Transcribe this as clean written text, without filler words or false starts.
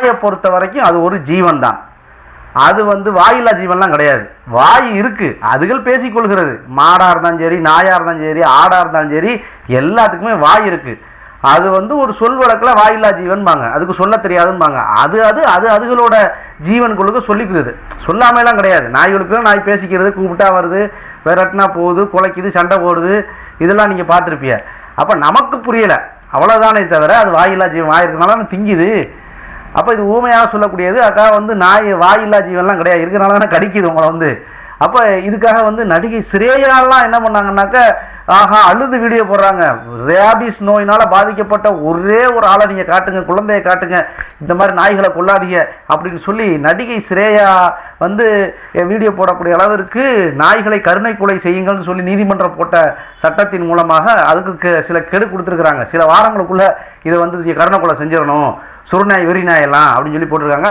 நாயை பொறுத்த வரைக்கும் அது ஒரு ஜீவன் தான். அது வாயில்லா ஜீவன்லாம் கிடையாது. வாய் இருக்கு, அதுகள் பேசிக்கொள்கிறது. மாடா இருந்தாலும் சரி, நாயா இருந்தாலும் சரி, ஆடா இருந்தாலும் சரி, எல்லாத்துக்குமே வாய் இருக்கு. அது ஒரு சொல் வழக்கில் வாயில்லா ஜீவன்பாங்க, அதுக்கு சொல்ல தெரியாதுன்பாங்க. அது அது அது அதுகளோட ஜீவன்களுக்கு சொல்லிக்கிறது, சொல்லாமலாம் கிடையாது. நாய்களுக்கு நாய் பேசிக்கிறது, கூப்பிட்டா வருது, விரட்டினா போகுது, குலைக்குது, சண்டை போடுது, இதெல்லாம் நீங்கள் பார்த்துருப்பீங்க. அப்போ நமக்கு புரியலை, அவ்வளோதானே தவிர அது வாயில்லா ஜீவன், வாய் இருக்கனால திங்குது. அப்போ இது ஊமையாக சொல்லக்கூடியது. அக்கா நாய் வாயில்லா ஜீவன்லாம் கிடையாது, இருக்கிறனால தானே கடிக்குது உங்களை. அப்போ இதுக்காக நடிகை ஸ்ரேயாலாம் என்ன பண்ணாங்கன்னாக்கா, ஆஹா அழுது வீடியோ போடுறாங்க. ரேபிஸ் நோயினால் பாதிக்கப்பட்ட ஒரே ஒரு ஆளை நீங்கள் காட்டுங்க, குழந்தையை காட்டுங்க, இந்த மாதிரி நாய்களை கொள்ளாதீங்க அப்படின்னு சொல்லி நடிகை ஸ்ரேயா வீடியோ போடக்கூடிய அளவிற்கு நாய்களை கருணை கொலை செய்யுங்கள்னு சொல்லி நீதிமன்றம் போட்ட சட்டத்தின் மூலமாக அதுக்கு சில கெடு கொடுத்துருக்குறாங்க. சில வாரங்களுக்குள்ள இதை கருணை கொலை செஞ்சிடணும், சுருநாய் வெறி நாயெல்லாம் அப்படின்னு சொல்லி போட்டிருக்காங்க.